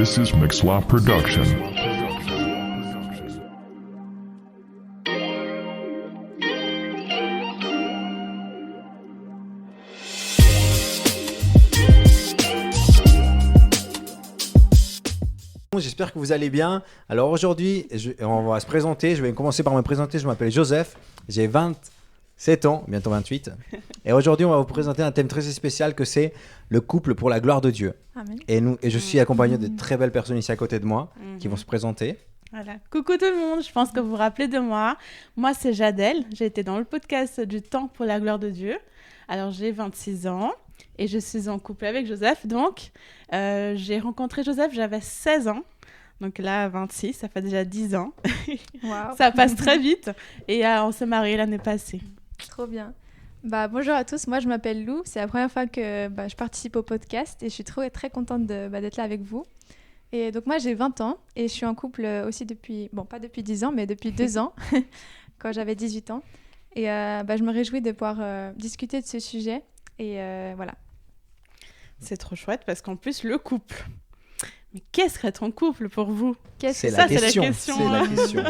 This is Mixla Production. J'espère que vous allez bien. Alors aujourd'hui, on va se présenter. Je vais commencer par me présenter. Je m'appelle Joseph. J'ai 27 ans, bientôt 28. Et aujourd'hui, on va vous présenter un thème très spécial que c'est le couple pour la gloire de Dieu. Amen. Et je suis accompagné de très belles personnes ici à côté de moi qui vont se présenter. Voilà. Coucou tout le monde, je pense que vous vous rappelez de moi. Moi, c'est Jadel. J'ai été dans le podcast du temps pour la gloire de Dieu. Alors, j'ai 26 ans et je suis en couple avec Joseph. Donc, j'ai rencontré Joseph, j'avais 16 ans. Donc là, 26, ça fait déjà 10 ans. Wow. Ça passe très vite. Et on s'est mariés l'année passée. Trop bien. Bonjour à tous, moi je m'appelle Lou. C'est la première fois que je participe au podcast et je suis très contente d'être là avec vous. Et donc moi j'ai 20 ans et je suis en couple aussi depuis, pas depuis 10 ans, mais depuis 2 ans, quand j'avais 18 ans. Et je me réjouis de pouvoir discuter de ce sujet. Et voilà. C'est trop chouette parce qu'en plus, le couple. Mais qu'est-ce qu'être en couple pour vous? C'est la question. C'est la question.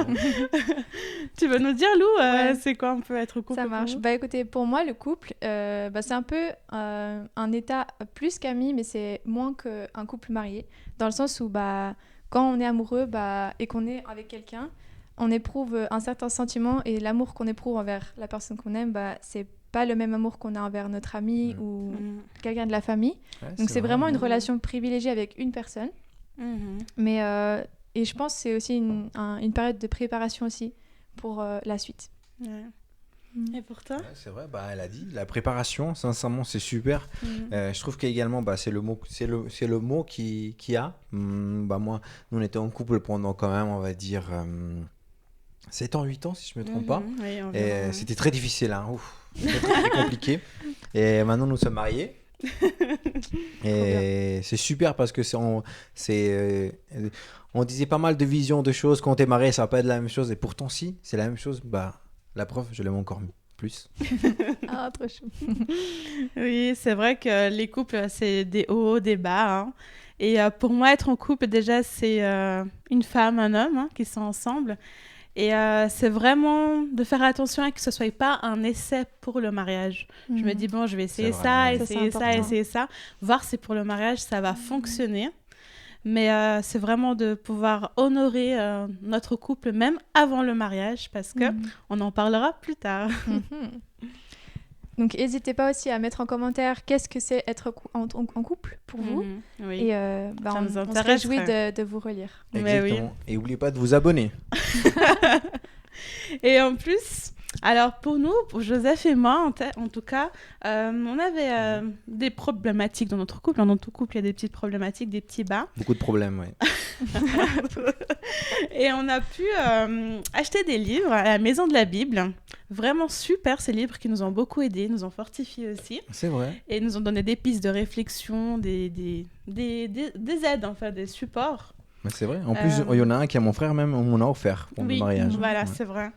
Tu veux nous dire, Lou, Ouais. c'est quoi un peu être couple? Ça marche. pour vous Écoutez, pour moi, le couple, c'est un peu un état plus qu'ami, mais c'est moins qu'un couple marié. Dans le sens où quand on est amoureux et qu'on est avec quelqu'un, on éprouve un certain sentiment et l'amour qu'on éprouve envers la personne qu'on aime, c'est pas le même amour qu'on a envers notre ami ou quelqu'un de la famille. Ouais, Donc c'est vraiment une relation privilégiée avec une personne. Mais et je pense que c'est aussi une période de préparation aussi pour la suite. Ouais. Et pour toi? Ouais, c'est vrai, elle a dit la préparation, sincèrement, c'est super. Je trouve qu'également, c'est le mot qui a. Moi, nous on était en couple pendant quand même, on va dire 7 ans, 8 ans, si je me trompe pas. Oui, Et c'était très difficile, hein. C'était très compliqué. Et maintenant, nous sommes mariés. Et c'est super parce que on disait pas mal de visions de choses quand t'es marié, ça va pas être la même chose. Et pourtant, si, c'est la même chose. La preuve, je l'aime encore plus. Ah, trop chou. Oui, c'est vrai que les couples, c'est des hauts, des bas. Hein. Et pour moi, être en couple, déjà, c'est une femme, un homme qui sont ensemble. Et c'est vraiment de faire attention à que ce ne soit pas un essai pour le mariage. Je me dis, je vais essayer ça, essayer ça. Voir si pour le mariage, ça va fonctionner. Mais c'est vraiment de pouvoir honorer notre couple, même avant le mariage, parce qu'on en parlera plus tard. Donc, n'hésitez pas aussi à mettre en commentaire qu'est-ce que c'est être en couple pour vous. Oui. Et on se réjouit de vous relire. Exactement. Et n'oubliez pas de vous abonner. Et en plus, alors pour nous, pour Joseph et moi, en tout cas, on avait des problématiques dans notre couple. Dans notre couple, il y a des petites problématiques, des petits bas. Beaucoup de problèmes, oui. Et on a pu acheter des livres à la Maison de la Bible. Vraiment super, ces livres qui nous ont beaucoup aidés, nous ont fortifiés aussi. C'est vrai. Et nous ont donné des pistes de réflexion, des aides, enfin, des supports. Mais c'est vrai. En plus, il y en a un qui, à mon frère même, on m'en a offert pour le mariage. Voilà, c'est vrai.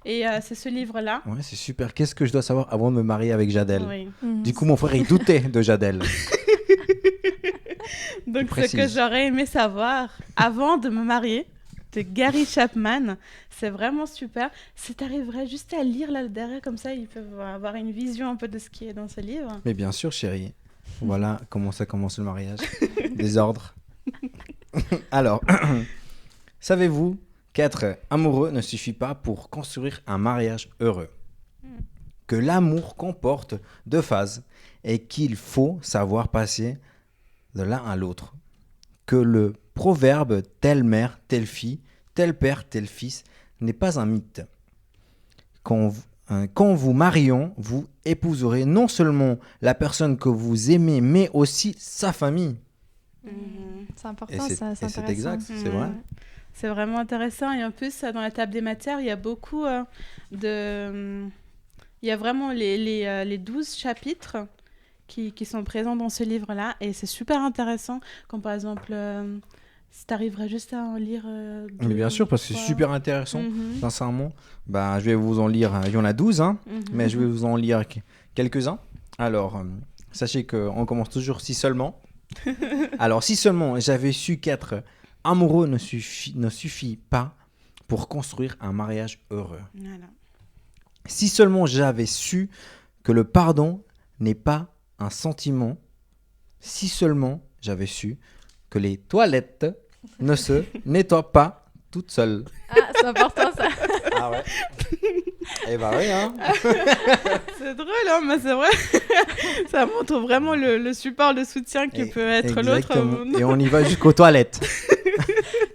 Et c'est ce livre-là. Ouais, c'est super. Qu'est-ce que je dois savoir avant de me marier avec Jadel? Oui. Du coup, mon frère, il doutait de Jadel. Donc, ce que j'aurais aimé savoir avant de me marier, de Gary Chapman, c'est vraiment super. Si tu arriverais juste à lire là derrière, comme ça, ils peuvent avoir une vision un peu de ce qui est dans ce livre. Mais bien sûr, chérie. Voilà comment ça commence le mariage. Désordre. Alors, savez-vous qu'être amoureux ne suffit pas pour construire un mariage heureux? Que l'amour comporte 2 phases et qu'il faut savoir passer de l'un à l'autre. Que le proverbe « telle mère, telle fille, tel père, tel fils » n'est pas un mythe. Quand vous marions, vous épouserez non seulement la personne que vous aimez, mais aussi sa famille. C'est important, Et c'est exact, c'est vrai. C'est vraiment intéressant. Et en plus, dans la table des matières, il y a beaucoup il y a vraiment les 12 chapitres qui sont présents dans ce livre-là. Et c'est super intéressant. Comme par exemple, si tu arriverais juste à en lire... Mais bien sûr, parce que c'est super intéressant, sincèrement. Je vais vous en lire, il y en a 12, mais je vais vous en lire quelques-uns. Alors, sachez qu'on commence toujours si seulement. Alors, si seulement j'avais su qu'être amoureux ne suffit pas pour construire un mariage heureux. Voilà. Si seulement j'avais su que le pardon n'est pas un sentiment. Si seulement j'avais su que les toilettes ne se nettoient pas toutes seules. Ah, c'est important ça. Ah ouais. Eh bah oui, hein. C'est drôle, hein, mais c'est vrai. Ça montre vraiment le support, le soutien que peut être l'autre. Exactement. Et on y va jusqu'aux toilettes.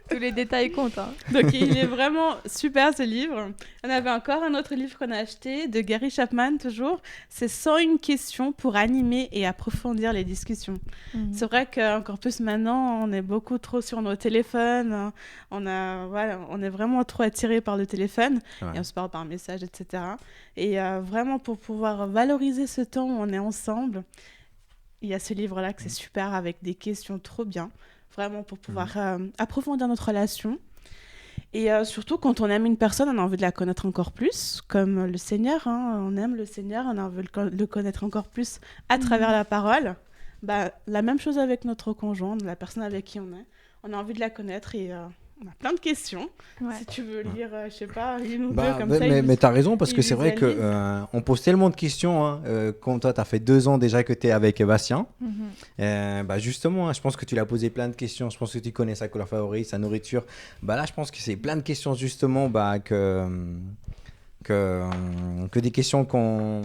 Tous les détails comptent. Hein. Donc il est vraiment super ce livre. On avait encore un autre livre qu'on a acheté de Gary Chapman toujours. C'est 101 questions pour animer et approfondir les discussions. C'est vrai qu'encore plus maintenant, on est beaucoup trop sur nos téléphones. On est vraiment trop attiré par le téléphone et on se parle par message, etc. Et vraiment pour pouvoir valoriser ce temps où on est ensemble, il y a ce livre-là que c'est super avec des questions trop bien. Vraiment pour pouvoir approfondir notre relation. Et surtout, quand on aime une personne, on a envie de la connaître encore plus, comme le Seigneur. Hein, on aime le Seigneur, on a envie de le connaître encore plus à travers la parole. Bah, la même chose avec notre conjoint, la personne avec qui on est. On a envie de la connaître et on a plein de questions. Ouais. Si tu veux lire, je sais pas, une ou deux comme ça. Mais tu as raison, parce que c'est vrai qu'on pose tellement de questions. Hein, comme toi, tu as fait 2 ans déjà que tu es avec Bastien. Justement, hein, je pense que tu l'as posé plein de questions. Je pense que tu connais sa couleur favorite, sa nourriture. Là, je pense que c'est plein de questions, justement, que des questions qu'on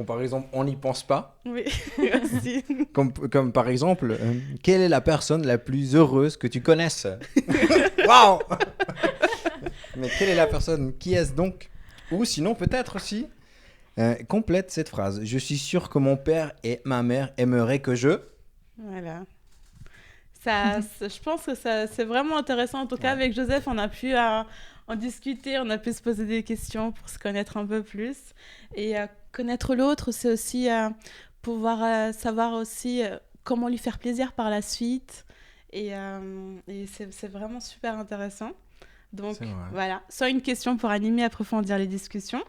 par exemple, on n'y pense pas. Oui, merci. Comme par exemple, quelle est la personne la plus heureuse que tu connaisses? Waouh. Mais quelle est la personne? Qui est-ce donc? Ou sinon, peut-être aussi, complète cette phrase. Je suis sûr que mon père et ma mère aimeraient que je... Voilà. Ça, je pense que c'est vraiment intéressant. En tout cas, avec Joseph, on a pu en discuter, on a pu se poser des questions pour se connaître un peu plus. Et connaître l'autre, c'est aussi pouvoir savoir aussi comment lui faire plaisir par la suite. Et c'est vraiment super intéressant. Donc voilà, soit une question pour animer, approfondir les discussions.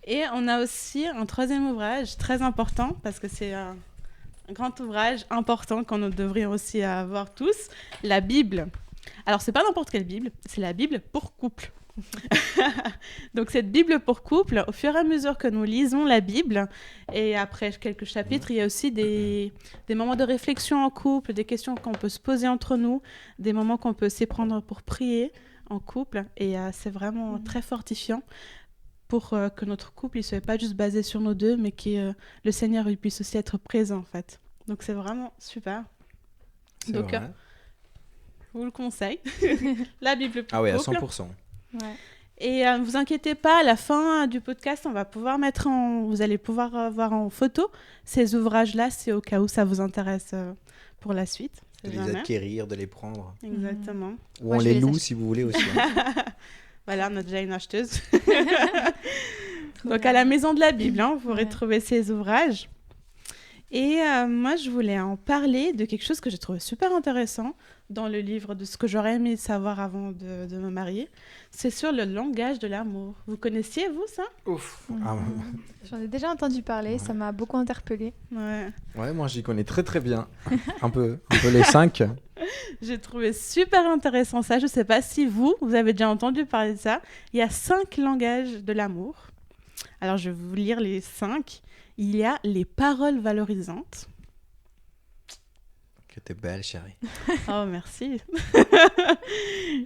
Et on a aussi un 3e ouvrage très important, parce que c'est un grand ouvrage important qu'on devrait aussi avoir tous, la Bible. Alors, c'est pas n'importe quelle Bible, c'est la Bible pour couple. Donc, cette Bible pour couple, au fur et à mesure que nous lisons la Bible, et après quelques chapitres, il y a aussi des moments de réflexion en couple, des questions qu'on peut se poser entre nous, des moments qu'on peut s'y prendre pour prier en couple. Et c'est vraiment très fortifiant pour que notre couple ne soit pas juste basé sur nous deux, mais que le Seigneur il puisse aussi être présent, en fait. Donc, c'est vraiment super. Donc, je vous le conseille. La Bible pour couple. Ah oui, à 100%. Ouais. Et ne vous inquiétez pas, à la fin du podcast, on va pouvoir vous allez pouvoir voir en photo ces ouvrages-là, c'est au cas où ça vous intéresse pour la suite. De les acquérir, de les prendre. Exactement. Ou on les loue si vous voulez aussi. Voilà, on a déjà une acheteuse. Donc à la Maison de la Bible, vous pourrez trouver ces ouvrages. Et moi, je voulais en parler de quelque chose que j'ai trouvé super intéressant dans le livre, de ce que j'aurais aimé savoir avant de me marier. C'est sur le langage de l'amour. Vous connaissiez, vous, ça? Ouf. J'en ai déjà entendu parler, ça m'a beaucoup interpellée. Ouais, moi, j'y connais très, très bien. un peu les 5. J'ai trouvé super intéressant ça. Je ne sais pas si vous avez déjà entendu parler de ça. Il y a 5 langages de l'amour. Alors, je vais vous lire les 5. Il y a les paroles valorisantes. Que t'es belle, chérie. Oh, merci.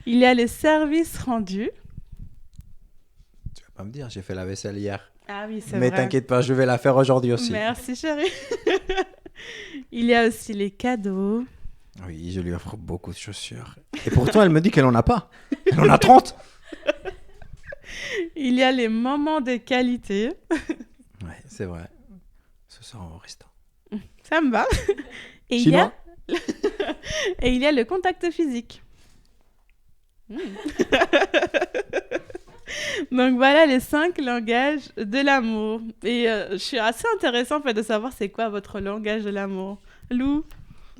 Il y a les services rendus. Tu vas pas me dire, j'ai fait la vaisselle hier. Ah oui, c'est vrai. Mais t'inquiète pas, je vais la faire aujourd'hui aussi. Merci, chérie. Il y a aussi les cadeaux. Oui, je lui offre beaucoup de chaussures. Et pourtant, elle me dit qu'elle en a pas. Elle en a 30. Il y a les moments de qualité. Ouais, c'est vrai. Ce soir, au restaurant. Ça me va. Et Chinois. Et il y a le contact physique. Donc voilà les 5 langages de l'amour. Et je suis assez intéressée en fait de savoir c'est quoi votre langage de l'amour. Lou?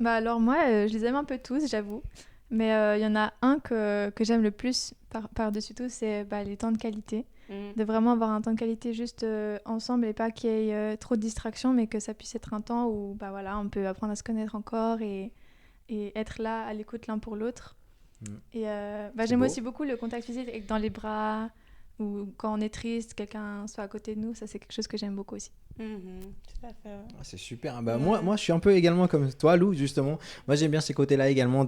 Alors moi, je les aime un peu tous, j'avoue. Mais il y en a un que j'aime le plus par-dessus tout, c'est les temps de qualité. de vraiment avoir un temps de qualité juste ensemble et pas qu'il y ait trop de distractions, mais que ça puisse être un temps où bah, voilà, on peut apprendre à se connaître encore et être là à l'écoute l'un pour l'autre. Et j'aime aussi beaucoup le contact physique avec dans les bras ou quand on est triste, quelqu'un soit à côté de nous, ça c'est quelque chose que j'aime beaucoup aussi. Tout à fait. Ouais. C'est super. Moi, je suis un peu également comme toi, Lou, justement. Moi, j'aime bien ces côtés-là également.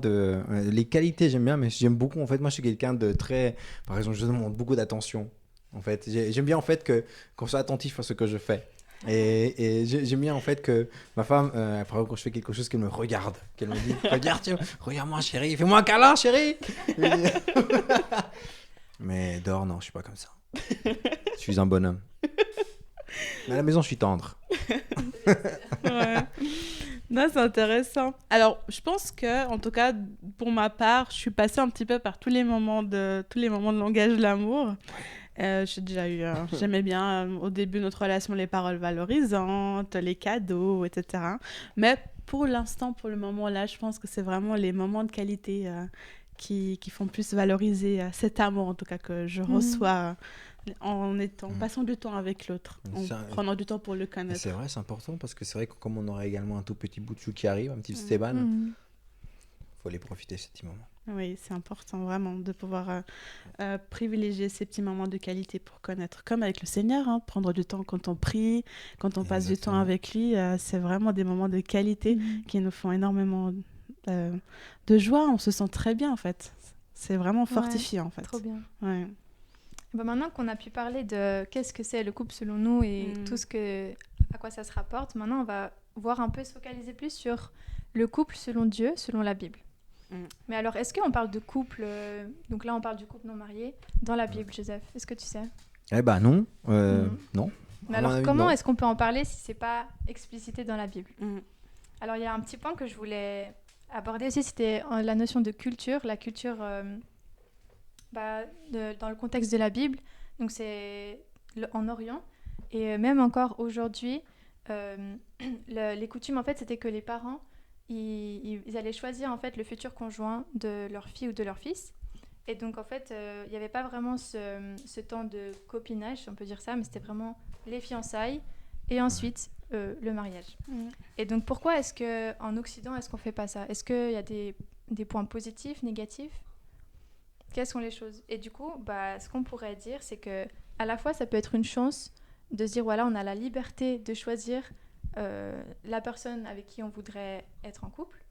Les qualités, j'aime bien, mais j'aime beaucoup. En fait, moi, je suis quelqu'un de très. Par exemple, je demande beaucoup d'attention. En fait, j'aime bien en fait qu'on soit attentif à ce que je fais. Et j'aime bien en fait que ma femme, par exemple, quand je fais quelque chose, qu'elle me regarde, qu'elle me dit regarde-moi, chérie, fais-moi un câlin, chérie. Mais dehors, non, je suis pas comme ça. Je suis un bonhomme. Mais à la maison, je suis tendre. Ouais. Non, c'est intéressant. Alors, je pense que, en tout cas, pour ma part, je suis passée un petit peu par tous les moments de langage de l'amour. J'ai déjà eu, j'aimais bien au début de notre relation les paroles valorisantes, les cadeaux, etc. Mais pour l'instant, pour le moment là, je pense que c'est vraiment les moments de qualité qui font plus valoriser cet amour, en tout cas, que je reçois en passant du temps avec l'autre, en prenant du temps pour le connaître. C'est vrai, c'est important parce que c'est vrai que comme on aura également un tout petit bout de chou qui arrive, un petit Stéban, faut les profiter ces petits moments. Oui, c'est important vraiment de pouvoir privilégier ces petits moments de qualité pour connaître, comme avec le Seigneur, hein, prendre du temps quand on prie, quand on passe du temps avec lui, c'est vraiment des moments de qualité qui nous font énormément de joie, on se sent très bien en fait, c'est vraiment fortifiant en fait. Trop bien. Ouais. Bah maintenant qu'on a pu parler de qu'est-ce que c'est le couple selon nous et à quoi ça se rapporte, maintenant on va voir un peu se focaliser plus sur le couple selon Dieu, selon la Bible. Mais alors, est-ce qu'on parle de couple, donc là on parle du couple non marié, dans la Bible, Joseph? Est-ce que tu sais? Eh ben non, non. Mais alors, comment est-ce qu'on peut en parler si c'est pas explicité dans la Bible? Alors, il y a un petit point que je voulais aborder aussi, c'était la notion de culture, la culture dans le contexte de la Bible. Donc, c'est en Orient. Et même encore aujourd'hui, les coutumes, en fait, c'était que les parents, ils allaient choisir en fait le futur conjoint de leur fille ou de leur fils. Et donc en fait, il n'y avait pas vraiment ce temps de copinage, si on peut dire ça, mais c'était vraiment les fiançailles et ensuite le mariage. Et donc pourquoi est-ce qu'en Occident, est-ce qu'on ne fait pas ça? Est-ce qu'il y a des points positifs, négatifs? Quelles sont les choses? Et du coup, ce qu'on pourrait dire, c'est qu'à la fois, ça peut être une chance de se dire, voilà, on a la liberté de choisir la personne avec qui on voudrait être en couple,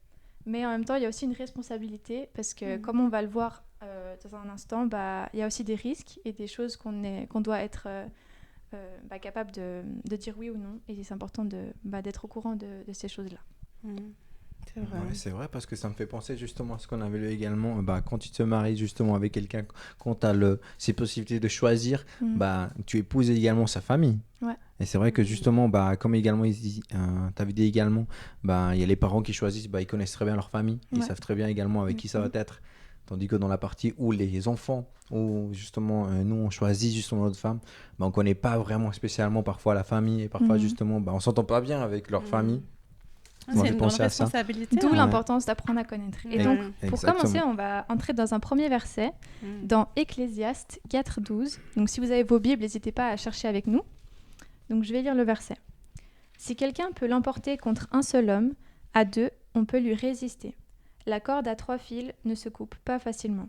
mais en même temps il y a aussi une responsabilité parce que comme on va le voir dans un instant, il y a aussi des risques et des choses qu'on doit être capable de dire oui ou non, et c'est important d'être au courant de ces choses-là. C'est vrai. Ouais, c'est vrai parce que ça me fait penser justement à ce qu'on avait lu également. Quand tu te maries justement avec quelqu'un, quand tu as ces possibilités de choisir, tu épouses également sa famille. Ouais. Et c'est vrai que justement, comme également tu avais dit également, il y a les parents qui choisissent, ils connaissent très bien leur famille, ils savent très bien également avec qui ça va être. Tandis que dans la partie où les enfants, où justement nous on choisit justement notre femme, on ne connaît pas vraiment spécialement parfois la famille et parfois justement on ne s'entend pas bien avec leur famille. C'est une grande responsabilité. D'où l'importance d'apprendre à connaître. Et donc, pour commencer, on va entrer dans un premier verset, dans Ecclésiaste 4:12. Donc, si vous avez vos Bibles, n'hésitez pas à chercher avec nous. Donc, je vais lire le verset. « Si quelqu'un peut l'emporter contre un seul homme, à deux, on peut lui résister. La corde à 3 fils ne se coupe pas facilement. »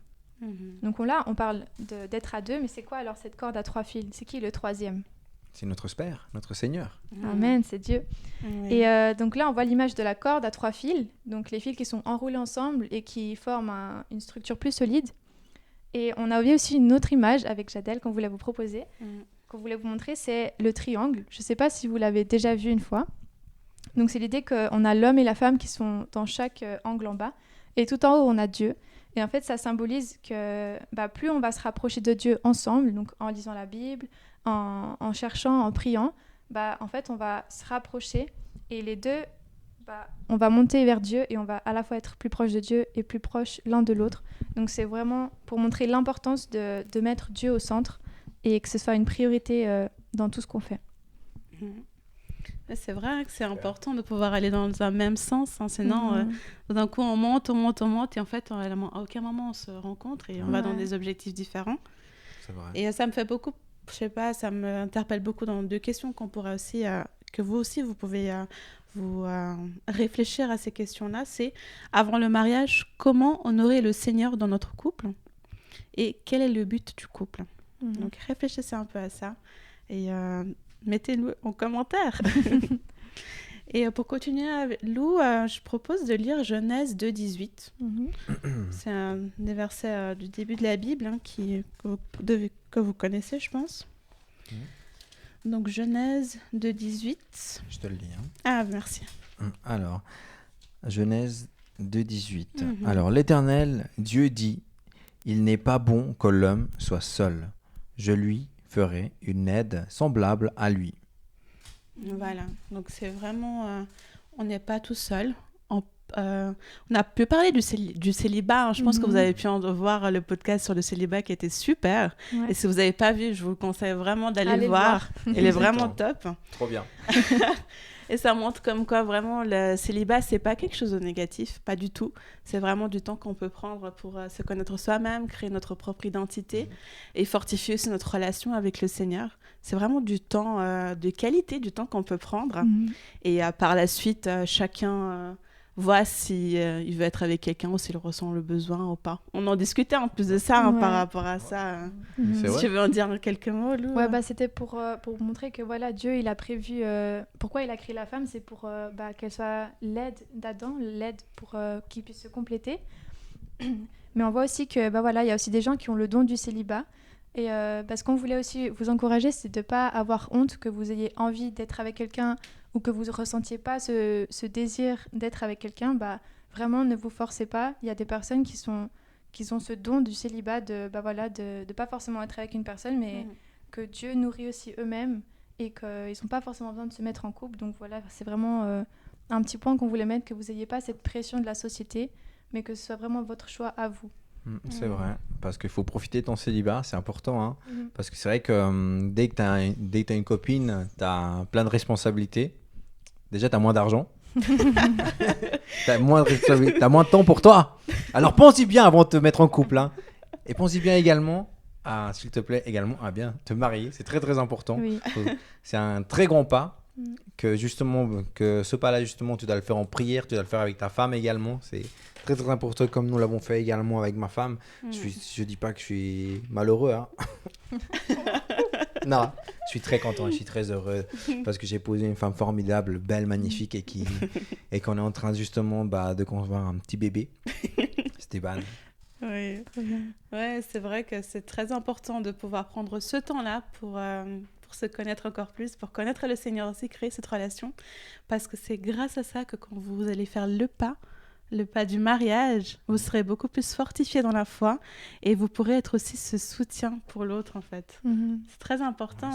Donc là, on parle d'être à deux, mais c'est quoi alors cette corde à 3 fils? C'est qui le troisième? C'est notre Père, notre Seigneur. Amen, c'est Dieu. Oui. Et donc là, on voit l'image de la corde à 3 fils, donc les fils qui sont enroulés ensemble et qui forment une structure plus solide. Et on a aussi une autre image avec Jadel qu'on voulait vous proposer, qu'on voulait vous montrer, c'est le triangle. Je ne sais pas si vous l'avez déjà vu une fois. Donc c'est l'idée qu'on a l'homme et la femme qui sont dans chaque angle en bas, et tout en haut, on a Dieu. Et en fait, ça symbolise que plus on va se rapprocher de Dieu ensemble, donc en lisant la Bible, en cherchant, en priant, en fait, on va se rapprocher et les deux, on va monter vers Dieu et on va à la fois être plus proche de Dieu et plus proche l'un de l'autre. Donc, c'est vraiment pour montrer l'importance de mettre Dieu au centre et que ce soit une priorité dans tout ce qu'on fait. C'est vrai que c'est important de pouvoir aller dans un même sens, hein, sinon d'un coup on monte et en fait à aucun moment on se rencontre et on va dans des objectifs différents. C'est vrai. Et ça me fait beaucoup je sais pas, ça m'interpelle beaucoup dans deux questions qu'on pourrait aussi, que vous aussi, vous pouvez vous réfléchir à ces questions-là. C'est, avant le mariage, comment honorer le Seigneur dans notre couple et quel est le but du couple? Donc, réfléchissez un peu à ça et mettez-le en commentaire. Et pour continuer avec Lou, je propose de lire Genèse 2,18. C'est un des versets du début de la Bible que vous connaissez, je pense. Donc, Genèse 2,18. Je te le lis. Hein. Ah, merci. Alors, Genèse 2,18. Alors, l'Éternel, Dieu dit, « Il n'est pas bon que l'homme soit seul. Je lui ferai une aide semblable à lui. » Voilà, donc c'est vraiment, on n'est pas tout seul. On a pu parler du célibat, hein. Je pense que vous avez pu voir le podcast sur le célibat qui était super. Ouais. Et si vous n'avez pas vu, je vous conseille vraiment d'aller le voir. Il est vraiment top. Trop bien. Et ça montre comme quoi vraiment le célibat, c'est pas quelque chose de négatif, pas du tout. C'est vraiment du temps qu'on peut prendre pour se connaître soi-même, créer notre propre identité et fortifier aussi notre relation avec le Seigneur. C'est vraiment du temps de qualité, du temps qu'on peut prendre. Et par la suite, chacun voit si il veut être avec quelqu'un ou s'il ressent le besoin ou pas. On en discutait en plus de ça par rapport à ça. Si tu veux en dire quelques mots, Lou. Ouais, c'était pour montrer que voilà, Dieu il a prévu pourquoi il a créé la femme, c'est pour qu'elle soit l'aide d'Adam, l'aide pour qu'il puisse se compléter. Mais on voit aussi que il y a aussi des gens qui ont le don du célibat. Et parce qu'on voulait aussi vous encourager, c'est de ne pas avoir honte que vous ayez envie d'être avec quelqu'un ou que vous ne ressentiez pas ce désir d'être avec quelqu'un. Vraiment, ne vous forcez pas. Il y a des personnes qui ont ce don du célibat de pas forcément être avec une personne, mais que Dieu nourrit aussi eux-mêmes et qu'ils n'ont pas forcément besoin de se mettre en couple. Donc voilà, c'est vraiment un petit point qu'on voulait mettre, que vous n'ayez pas cette pression de la société, mais que ce soit vraiment votre choix à vous. C'est vrai, parce qu'il faut profiter de ton célibat, c'est important, hein, parce que c'est vrai que dès que tu as une copine, tu as plein de responsabilités. Déjà, tu as moins d'argent, tu as moins de temps pour toi. Alors pense-y bien avant de te mettre en couple, hein. Et pense-y bien également, s'il te plaît, à bien te marier, c'est très très important. Oui. C'est un très grand pas. Que ce pas-là, justement, tu dois le faire en prière, tu dois le faire avec ta femme également. C'est très très important, comme nous l'avons fait également avec ma femme. Je dis pas que je suis malheureux, hein. Non, je suis très content, je suis très heureux parce que j'ai épousé une femme formidable, belle, magnifique et qu'on est en train justement de concevoir un petit bébé, Stéban. Oui, ouais, c'est vrai que c'est très important de pouvoir prendre ce temps-là pour se connaître encore plus, pour connaître le Seigneur aussi, créer cette relation, parce que c'est grâce à ça que quand vous allez faire le pas du mariage, vous serez beaucoup plus fortifié dans la foi et vous pourrez être aussi ce soutien pour l'autre en fait. C'est très important,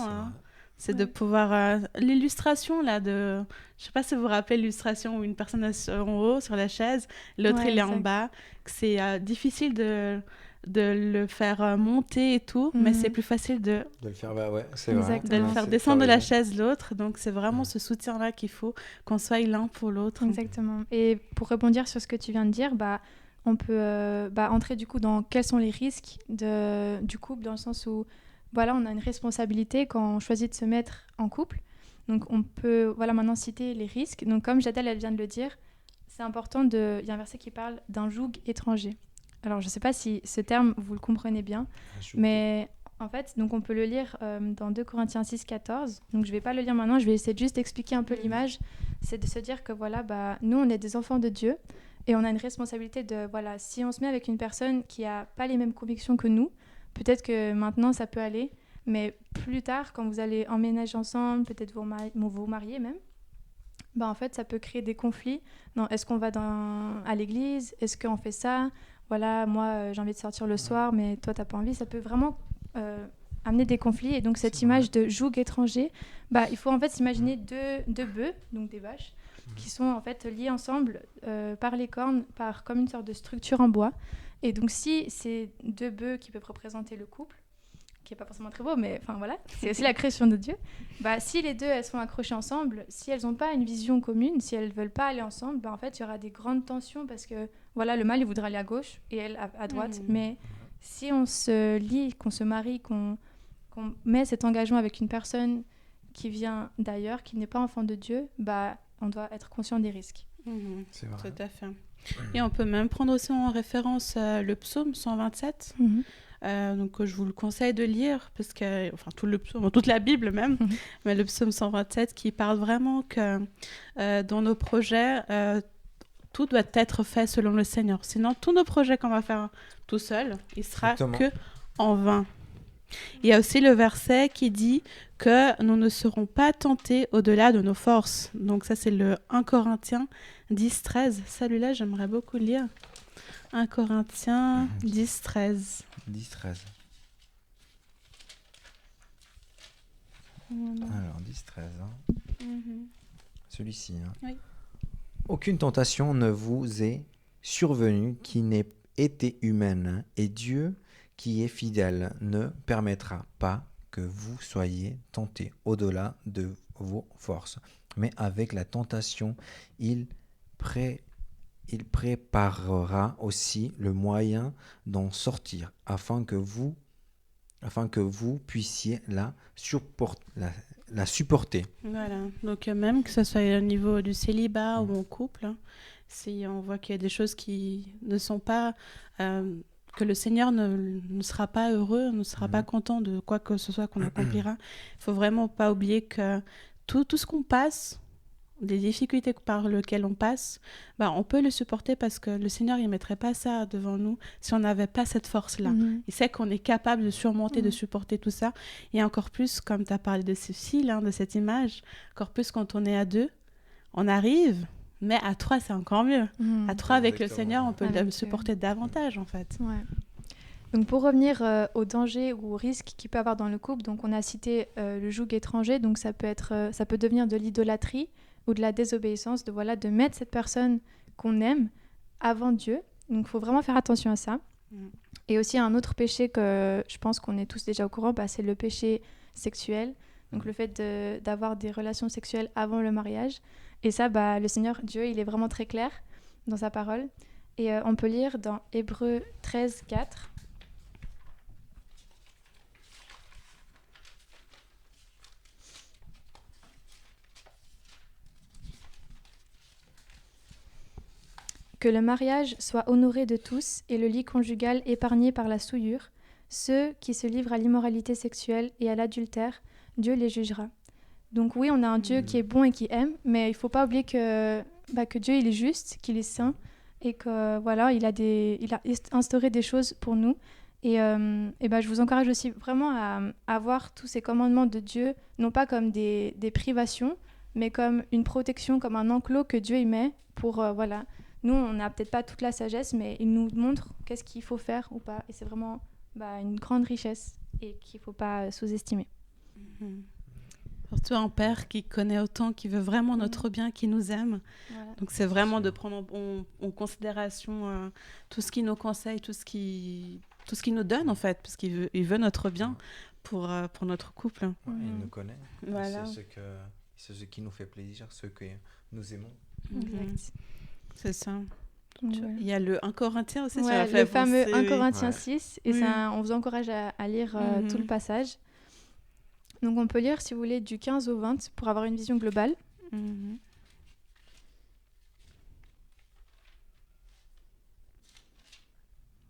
c'est de pouvoir... l'illustration là, je sais pas si vous vous rappelez l'illustration où une personne est en haut sur la chaise, l'autre il est en bas, c'est difficile de le faire monter et tout, mais c'est plus facile de le faire, c'est vrai. De le faire descendre de la chaise l'autre. Donc, c'est vraiment ce soutien-là qu'il faut, qu'on soit l'un pour l'autre. Exactement. Et pour rebondir sur ce que tu viens de dire, on peut entrer du coup dans quels sont les risques du couple, dans le sens où on a une responsabilité quand on choisit de se mettre en couple. Donc, on peut maintenant citer les risques. Donc, comme Jadel, elle vient de le dire, c'est important il y a un verset qui parle d'un joug étranger. Alors, je ne sais pas si ce terme, vous le comprenez bien, mais en fait, donc on peut le lire dans 2 Corinthiens 6, 14. Donc, je ne vais pas le lire maintenant, je vais essayer juste d'expliquer un peu l'image. C'est de se dire que nous, on est des enfants de Dieu et on a une responsabilité de, si on se met avec une personne qui n'a pas les mêmes convictions que nous, peut-être que maintenant, ça peut aller, mais plus tard, quand vous allez emménager ensemble, peut-être vous marier même, en fait, ça peut créer des conflits. Non, est-ce qu'on va à l'église? Est-ce qu'on fait ça? Moi, j'ai envie de sortir le soir, mais toi, t'as pas envie. Ça peut vraiment amener des conflits. Et donc, cette image de joug étranger, il faut en fait s'imaginer deux bœufs, donc des vaches, qui sont en fait liés ensemble par les cornes, comme une sorte de structure en bois. Et donc, si ces deux bœufs qui peuvent représenter le couple, qui n'est pas forcément très beau, mais c'est aussi la création de Dieu. Si les deux, elles sont accrochées ensemble, si elles n'ont pas une vision commune, si elles ne veulent pas aller ensemble, en fait, il y aura des grandes tensions parce que, le mâle, il voudra aller à gauche et elle à droite. Mais si on se lie, qu'on se marie, qu'on qu'on met cet engagement avec une personne qui vient d'ailleurs, qui n'est pas enfant de Dieu, on doit être conscient des risques. C'est vrai. Tout à fait. Et on peut même prendre aussi en référence le psaume 127. Donc je vous le conseille de lire, parce que, enfin tout le psaume, toute la Bible même, mais le psaume 127 qui parle vraiment que dans nos projets, tout doit être fait selon le Seigneur. Sinon, tous nos projets qu'on va faire tout seul, il sera que en vain. Il y a aussi le verset qui dit que nous ne serons pas tentés au-delà de nos forces. Donc ça, c'est le 1 Corinthiens 10, 13. Celui-là, j'aimerais beaucoup lire. 1 Corinthiens 10, 13. 10, 13. Alors, 10, 13. Celui-ci. Oui. Aucune tentation ne vous est survenue qui n'ait été humaine, et Dieu, qui est fidèle, ne permettra pas que vous soyez tentés au-delà de vos forces. Mais avec la tentation, il préparera aussi le moyen d'en sortir, afin que vous puissiez la supporter. Voilà. Donc même que ce soit au niveau du célibat ou en couple, si on voit qu'il y a des choses qui ne sont pas... que le Seigneur ne sera pas heureux, ne sera pas content de quoi que ce soit qu'on accomplira. Il ne faut vraiment pas oublier que tout ce qu'on passe, les difficultés par lesquelles on passe, on peut le supporter parce que le Seigneur ne mettrait pas ça devant nous si on n'avait pas cette force-là. Il sait qu'on est capable de surmonter, de supporter tout ça. Et encore plus, comme tu as parlé de ce fil, de cette image, encore plus quand on est à 2, on arrive... Mais à 3, c'est encore mieux. À 3, avec le Seigneur, on peut le supporter davantage, en fait. Ouais. Donc, pour revenir aux dangers ou aux risques qu'il peut y avoir dans le couple, donc on a cité le joug étranger, donc ça peut devenir de l'idolâtrie ou de la désobéissance, de mettre cette personne qu'on aime avant Dieu. Donc, il faut vraiment faire attention à ça. Et aussi, un autre péché que je pense qu'on est tous déjà au courant, c'est le péché sexuel. Donc, le fait d'avoir des relations sexuelles avant le mariage. Et ça, le Seigneur Dieu, il est vraiment très clair dans sa parole. Et on peut lire dans Hébreux 13, 4. Que le mariage soit honoré de tous et le lit conjugal épargné par la souillure. Ceux qui se livrent à l'immoralité sexuelle et à l'adultère, Dieu les jugera. Donc oui, on a un Dieu qui est bon et qui aime, mais il ne faut pas oublier que Dieu, il est juste, qu'il est saint, et que il a instauré des choses pour nous. Et je vous encourage aussi vraiment à voir tous ces commandements de Dieu, non pas comme des privations, mais comme une protection, comme un enclos que Dieu y met pour, Nous, on n'a peut-être pas toute la sagesse, mais il nous montre qu'est-ce qu'il faut faire ou pas. Et c'est vraiment une grande richesse et qu'il ne faut pas sous-estimer. Surtout un père qui connaît autant, qui veut vraiment notre bien, qui nous aime. Voilà. Donc c'est vraiment de prendre en considération tout ce qu'il nous conseille, tout ce qu'il nous donne en fait, parce qu'il veut notre bien pour notre couple. Ouais, il nous connaît. Voilà. C'est ce qui nous fait plaisir, ce que nous aimons. Exact. C'est ça. Il y a le 1 Corinthiens aussi. Le fameux 1 Corinthiens 6. Et ça, on vous encourage à lire tout le passage. Donc on peut lire, si vous voulez, du 15 au 20 pour avoir une vision globale.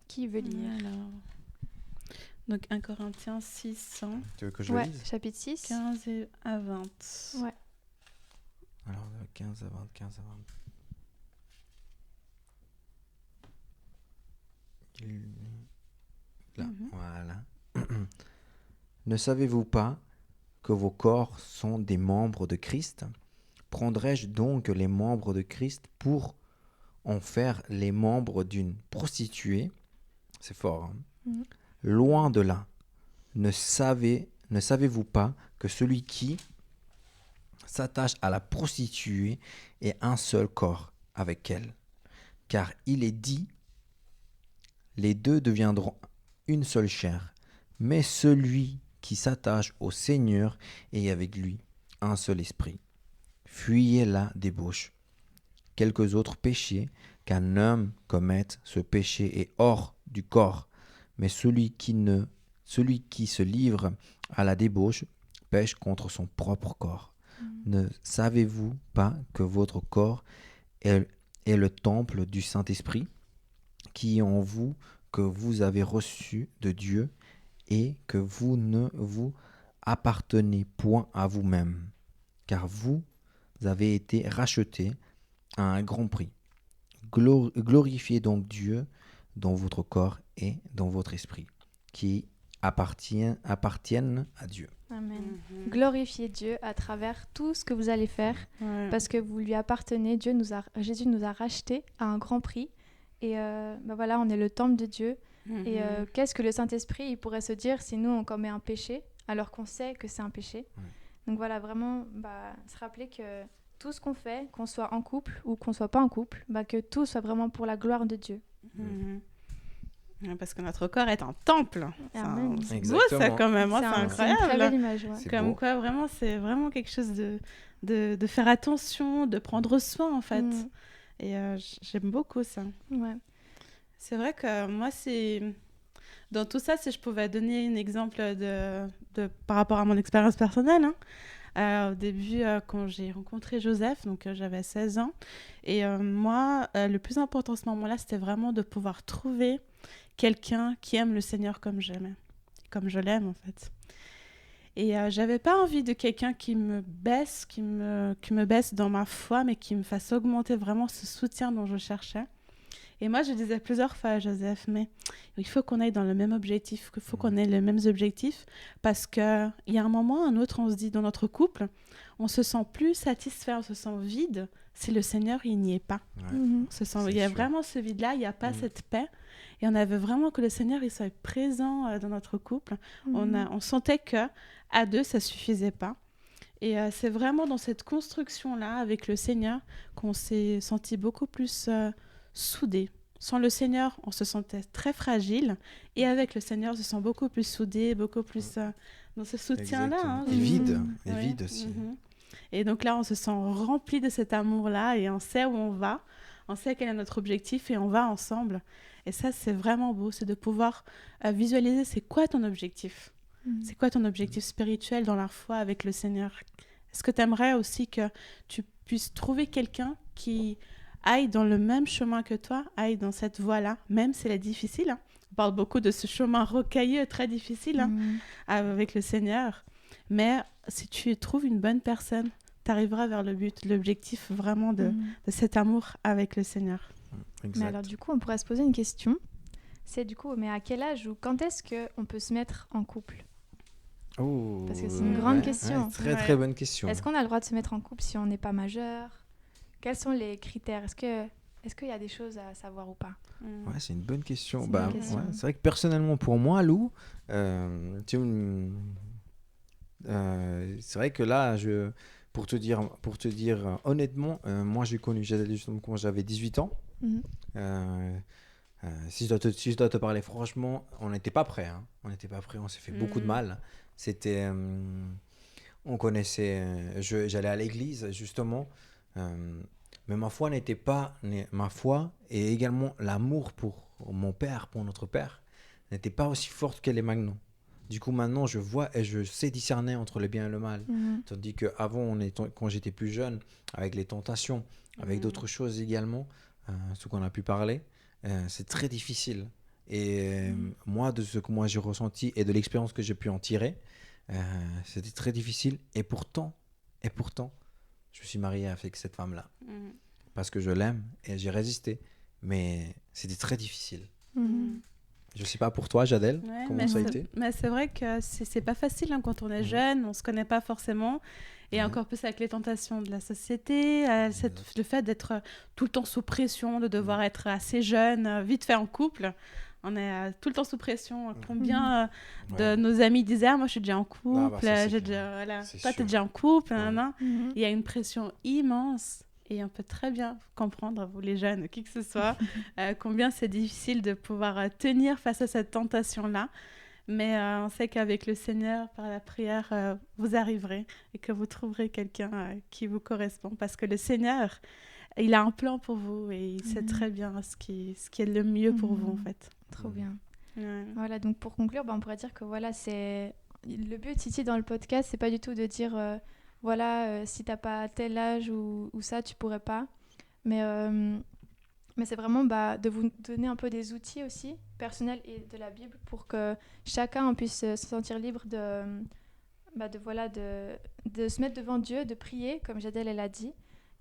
Qui veut lire? Alors... Donc 1 Corinthiens 6. Tu veux que je lise? Chapitre 6. 15 à 20. Ouais. Alors, 15 à 20, 15 à 20. Là, voilà. Ne savez-vous pas que vos corps sont des membres de Christ? Prendrais-je donc les membres de Christ pour en faire les membres d'une prostituée? C'est fort, hein? Loin de là. Ne savez-vous pas que celui qui s'attache à la prostituée est un seul corps avec elle? Car il est dit, les deux deviendront une seule chair. Mais celui qui s'attache au Seigneur est avec lui un seul esprit. Fuyez la débauche. Quelques autres péchés qu'un homme commette, ce péché est hors du corps, mais celui qui ne Celui qui se livre à la débauche pêche contre son propre corps. Ne savez-vous pas que votre corps est le temple du Saint-Esprit qui est en vous, que vous avez reçu de Dieu et que vous ne vous appartenez point à vous-même, car vous avez été rachetés à un grand prix. Glorifiez donc Dieu dans votre corps et dans votre esprit, qui appartiennent à Dieu. Amen. Glorifiez Dieu à travers tout ce que vous allez faire, parce que vous lui appartenez. Jésus nous a rachetés à un grand prix. Et voilà, on est le temple de Dieu. Et qu'est-ce que le Saint-Esprit il pourrait se dire si nous on commet un péché alors qu'on sait que c'est un péché. Donc voilà, vraiment se rappeler que tout ce qu'on fait, qu'on soit en couple ou qu'on soit pas en couple, que tout soit vraiment pour la gloire de Dieu. Parce que notre corps est un temple. C'est beau ça quand même, c'est incroyable. C'est une très belle image. Comme quoi vraiment c'est vraiment quelque chose de faire attention, de prendre soin en fait. Et j'aime beaucoup ça. Ouais. C'est vrai que moi dans tout ça, si je pouvais donner un exemple par rapport à mon expérience personnelle, au début, quand j'ai rencontré Joseph, donc j'avais 16 ans, et moi, le plus important à ce moment-là, c'était vraiment de pouvoir trouver quelqu'un qui aime le Seigneur comme j'aimais, comme je l'aime en fait. Et j'avais pas envie de quelqu'un qui me baisse, qui me baisse dans ma foi, mais qui me fasse augmenter vraiment ce soutien dont je cherchais. Et moi, je disais plusieurs fois à Joseph, mais il faut qu'on aille dans le même objectif, il faut qu'on ait les mêmes objectifs, parce qu'il y a un moment, un autre, on se dit dans notre couple, on se sent plus satisfait, on se sent vide si le Seigneur, il n'y est pas. On se sent, il y a vraiment ce vide-là, il n'y a pas cette paix. Et on avait vraiment que le Seigneur, il soit présent dans notre couple. On sentait qu'à deux, ça ne suffisait pas. Et c'est vraiment dans cette construction-là, avec le Seigneur, qu'on s'est senti beaucoup plus soudés. Sans le Seigneur, on se sentait très fragile. Et avec le Seigneur, on se sent beaucoup plus soudés, beaucoup plus dans ce soutien-là. Et vide, vide aussi. Et donc là, on se sent rempli de cet amour-là et on sait où on va. On sait quel est notre objectif et on va ensemble. Et ça, c'est vraiment beau, c'est de pouvoir visualiser c'est quoi ton objectif. C'est quoi ton objectif spirituel dans la foi avec le Seigneur. Est-ce que tu aimerais aussi que tu puisses trouver quelqu'un qui aille dans le même chemin que toi, aille dans cette voie-là, même si elle est difficile. On parle beaucoup de ce chemin rocailleux, très difficile avec le Seigneur. Mais si tu trouves une bonne personne, tu arriveras vers le but, l'objectif vraiment de cet amour avec le Seigneur. Exact. Mais alors du coup, on pourrait se poser une question. C'est du coup, mais à quel âge ou quand est-ce qu'on peut se mettre en couple ? Parce que c'est une grande question. Très bonne question. Est-ce qu'on a le droit de se mettre en couple si on n'est pas majeur ? Quels sont les critères ? Est-ce qu'il y a des choses à savoir ou pas ? Ouais, c'est une bonne question. C'est c'est vrai que personnellement, pour moi, Lou, c'est vrai que là, pour te dire honnêtement, moi, j'ai connu Jadel justement quand j'avais 18 ans. Si je dois te parler franchement, on n'était pas prêts. On n'était pas prêts, on s'est fait beaucoup de mal. C'était... on connaissait... j'allais à l'église, justement. Mais ma foi n'était pas... Ma foi et également l'amour pour mon père, pour notre père, n'était pas aussi forte qu'elle est maintenant. Du coup, maintenant, je vois et je sais discerner entre le bien et le mal. Tandis qu'avant, quand j'étais plus jeune, avec les tentations, avec d'autres choses également, ce qu'on a pu parler, c'est très difficile. Et moi, de ce que moi j'ai ressenti et de l'expérience que j'ai pu en tirer, c'était très difficile. Et pourtant, je me suis marié avec cette femme-là. Parce que je l'aime et j'ai résisté. Mais c'était très difficile. Je sais pas pour toi, Jadel, comment ça a été ? Mais c'est vrai que c'est pas facile quand on est jeune, on se connaît pas forcément. Et encore plus avec les tentations de la société, le fait d'être tout le temps sous pression, de devoir être assez jeune, vite fait en couple. On est tout le temps sous pression. Combien de nos amis disaient moi je suis déjà en couple, toi t'es déjà en couple, il y a une pression immense. Et on peut très bien comprendre, vous les jeunes, qui que ce soit, combien c'est difficile de pouvoir tenir face à cette tentation-là. Mais on sait qu'avec le Seigneur, par la prière, vous arriverez et que vous trouverez quelqu'un qui vous correspond. Parce que le Seigneur, il a un plan pour vous et il sait très bien ce qui est le mieux pour vous, en fait. Trop bien. Ouais. Voilà, donc pour conclure, on pourrait dire que voilà, c'est le but ici dans le podcast, c'est pas du tout de dire si t'as pas tel âge ou ça, tu pourrais pas. Mais c'est vraiment de vous donner un peu des outils aussi, personnels et de la Bible, pour que chacun puisse se sentir libre de se mettre devant Dieu, de prier, comme Jadel elle a dit,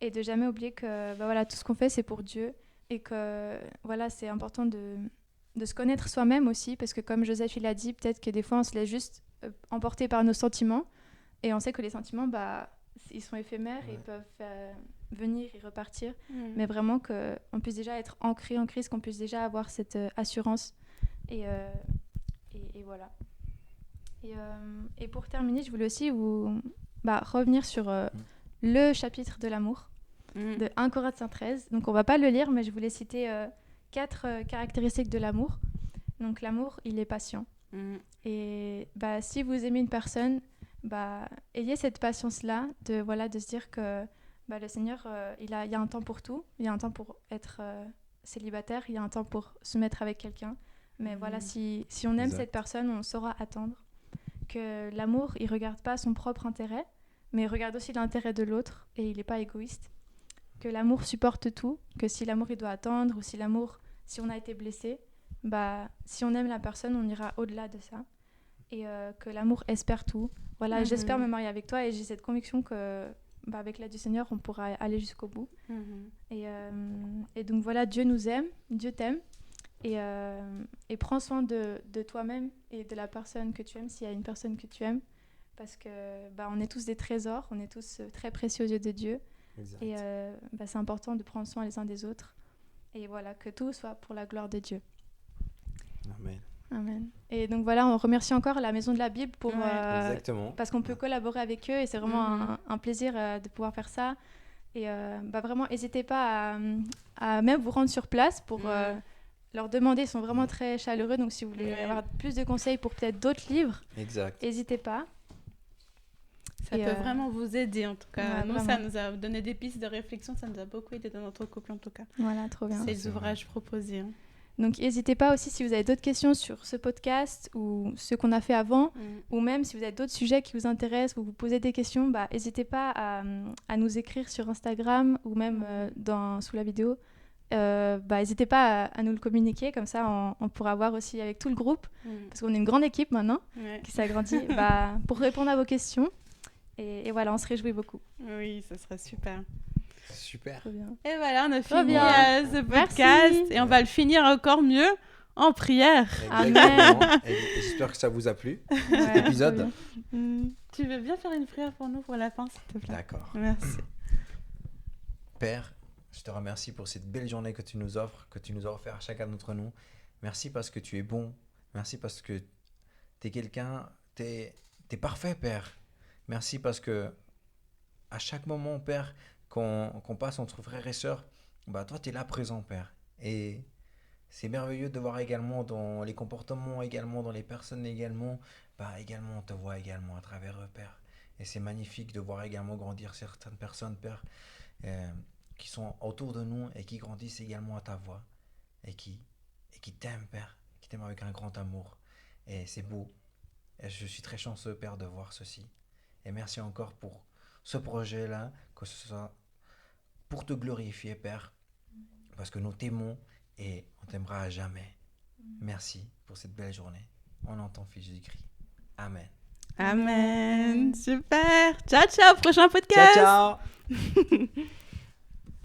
et de jamais oublier que tout ce qu'on fait, c'est pour Dieu, et que c'est important de se connaître soi-même aussi, parce que comme Joseph il a dit, peut-être que des fois on se laisse juste emporter par nos sentiments, et on sait que les sentiments, ils sont éphémères, et ils peuvent venir et repartir, mais vraiment qu'on puisse déjà être ancré en Christ, qu'on puisse déjà avoir cette assurance, et voilà. Et pour terminer, je voulais aussi revenir sur le chapitre de l'amour, de 1 Corinthiens 13. Donc on va pas le lire, mais je voulais citer 4 caractéristiques de l'amour. Donc l'amour, il est patient. Et si vous aimez une personne, ayez cette patience-là de se dire que le Seigneur, il y a un temps pour tout. Il y a un temps pour être célibataire, il y a un temps pour se mettre avec quelqu'un. Mais si on aime cette personne, on saura attendre. Que l'amour, il regarde pas son propre intérêt, mais il regarde aussi l'intérêt de l'autre, et il n'est pas égoïste. Que l'amour supporte tout, que si l'amour il doit attendre, ou si on a été blessé, si on aime la personne, on ira au-delà de ça. Et que l'amour espère tout. Voilà, j'espère me marier avec toi, et j'ai cette conviction que avec l'aide du Seigneur, on pourra aller jusqu'au bout. Et donc voilà, Dieu nous aime, Dieu t'aime. Et prends soin de toi-même et de la personne que tu aimes, s'il y a une personne que tu aimes, parce que on est tous des trésors, on est tous très précieux aux yeux de Dieu. Exact. Et c'est important de prendre soin les uns des autres, et voilà, que tout soit pour la gloire de Dieu. Amen. Et donc voilà, on remercie encore la Maison de la Bible pour parce qu'on peut collaborer avec eux, et c'est vraiment un plaisir de pouvoir faire ça. Et vraiment, n'hésitez pas à même vous rendre sur place pour leur demander. Ils sont vraiment très chaleureux, donc si vous voulez avoir plus de conseils pour peut-être d'autres livres, n'hésitez pas. Ça peut vraiment vous aider, en tout cas. Nous, ça nous a donné des pistes de réflexion, ça nous a beaucoup aidé dans notre couple, en tout cas. Voilà, trop bien. Ces ouvrages proposés. Donc n'hésitez pas aussi, si vous avez d'autres questions sur ce podcast ou ce qu'on a fait avant, ou même si vous avez d'autres sujets qui vous intéressent ou vous posez des questions, n'hésitez pas à nous écrire sur Instagram ou même sous la vidéo. N'hésitez pas à nous le communiquer, comme ça on pourra voir aussi avec tout le groupe, parce qu'on est une grande équipe maintenant qui s'agrandit, pour répondre à vos questions. Et voilà, on se réjouit beaucoup. Oui, ça serait super. Super. Et voilà, on a fini ce podcast. Merci. Et on va le finir encore mieux en prière. Amen. Et j'espère que ça vous a plu, cet épisode. Tu veux bien faire une prière pour nous pour la fin, s'il te plaît? D'accord. Merci. Père, je te remercie pour cette belle journée que tu nous offres, que tu nous as offert à chacun d'entre nous. Merci parce que tu es bon. Merci parce que tu es quelqu'un, tu es parfait, Père. Merci parce que à chaque moment, Père, qu'on passe entre frères et sœurs, toi, tu es là présent, Père. Et c'est merveilleux de voir également dans les comportements, également dans les personnes, également, également on te voit également à travers eux, Père. Et c'est magnifique de voir également grandir certaines personnes, Père, qui sont autour de nous et qui grandissent également à ta voix et qui t'aiment, Père, qui t'aiment avec un grand amour. Et c'est beau. Et je suis très chanceux, Père, de voir ceci. Et merci encore pour ce projet-là, que ce soit pour te glorifier, Père, parce que nous t'aimons et on t'aimera à jamais. Merci pour cette belle journée. Au nom de ton Fils Jésus-Christ. Amen. Amen. Super. Ciao, ciao. Prochain podcast. Ciao, ciao.